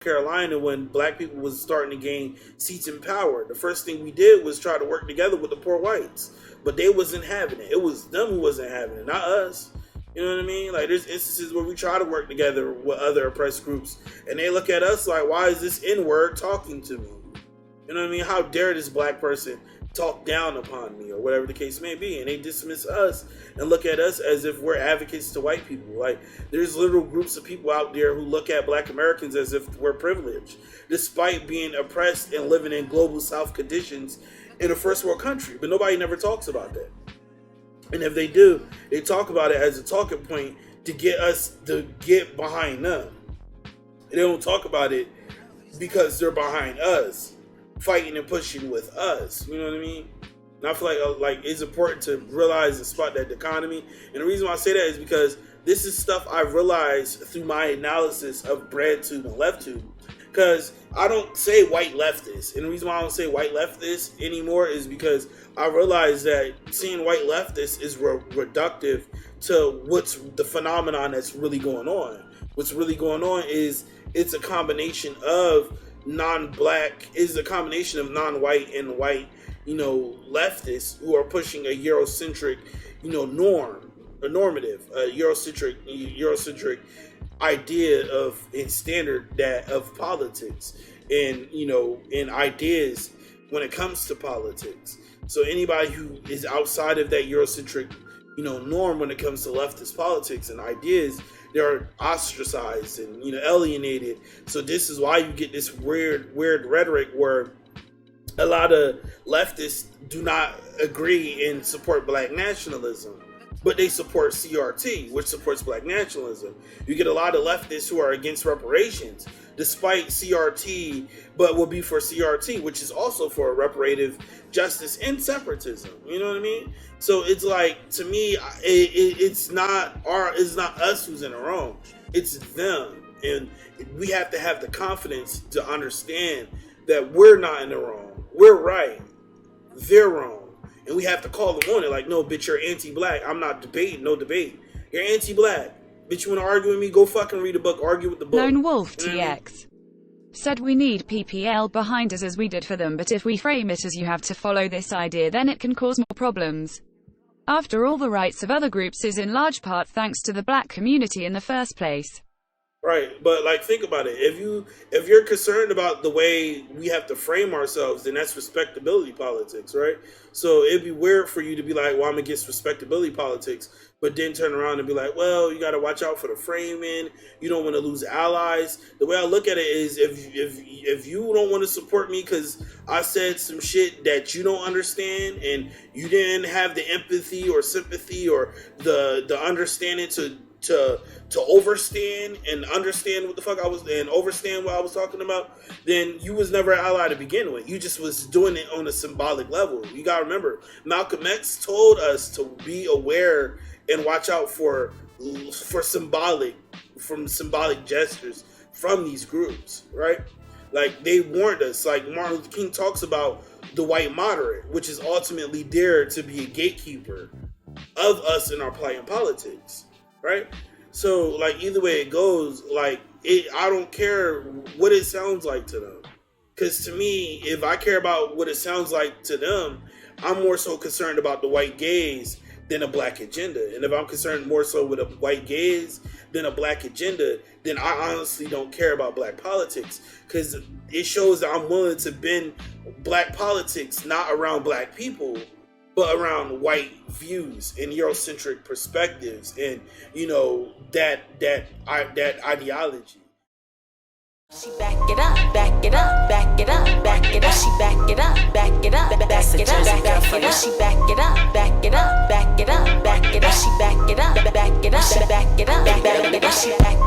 Carolina, when black people was starting to gain seats in power, the first thing we did was try to work together with the poor whites, but they wasn't having it. It was them who wasn't having it, not us. You know what I mean? Like, there's instances where we try to work together with other oppressed groups, and they look at us like, why is this N-word talking to me? You know what I mean? How dare this black person talk down upon me, or whatever the case may be, and they dismiss us and look at us as if we're advocates to white people. Like, there's little groups of people out there who look at black Americans as if we're privileged, despite being oppressed and living in global south conditions in a first world country. But nobody never talks about that. And if they do, they talk about it as a talking point to get us to get behind them. They don't talk about it because they're behind us, fighting and pushing with us. You know what I mean? And I feel like it's important to realize and spot that dichotomy. And the reason why I say that is because this is stuff I've realized through my analysis of bread tube and left tube. Because I don't say white leftist. And the reason why I don't say white leftist anymore is because I realize that seeing white leftist is reductive to what's the phenomenon that's really going on. What's really going on is it's a combination of non-black, is a combination of non-white and white, leftists who are pushing a Eurocentric, normative, Eurocentric idea of and standard that of politics and and ideas when it comes to politics. So anybody who is outside of that Eurocentric norm when it comes to leftist politics and ideas, they're ostracized and alienated. So this is why you get this weird rhetoric where a lot of leftists do not agree and support black nationalism, but they support CRT, which supports black nationalism. You get a lot of leftists who are against reparations, despite CRT, but will be for CRT, which is also for reparative justice and separatism. You know what I mean? So it's like, to me, it's not us who's in the wrong. It's them, and we have to have the confidence to understand that we're not in the wrong. We're right. They're wrong. And we have to call them on it. Like, no, bitch, you're anti-black. I'm not debating. No debate. You're anti-black. Bitch, you want to argue with me? Go fucking read a book. Argue with the book. Lone Wolf TX said we need PPL behind us as we did for them, but if we frame it as you have to follow this idea, then it can cause more problems. After all, the rights of other groups is in large part thanks to the black community in the first place. Right, but like, think about it. If you're concerned about the way we have to frame ourselves, then that's respectability politics, right? So it'd be weird for you to be like, well, I'm against respectability politics, but then turn around and be like, well, you got to watch out for the framing. You don't want to lose allies. The way I look at it is, if you don't want to support me because I said some shit that you don't understand, and you didn't have the empathy or sympathy or the understanding to overstand and understand what the fuck I was, and overstand what I was talking about, then you was never an ally to begin with. You just was doing it on a symbolic level. You gotta remember, Malcolm X told us to be aware and watch out for symbolic gestures from these groups, right? Like, they warned us. Like, Martin Luther King talks about the white moderate, which is ultimately there to be a gatekeeper of us in our plight in politics. Right? So, like, either way it goes, like, I don't care what it sounds like to them. Because to me, if I care about what it sounds like to them, I'm more so concerned about the white gaze than a black agenda. And if I'm concerned more so with a white gaze than a black agenda, then I honestly don't care about black politics. Because it shows that I'm willing to bend black politics not around black people, but around white views and Eurocentric perspectives and, that ideology. She back it up, back it up, back it up, back it up. She back it up, back it up, back it up, back it up. She back it up, back it up, back it up, back it up. She back it up, back it up, back it up, back it up. She back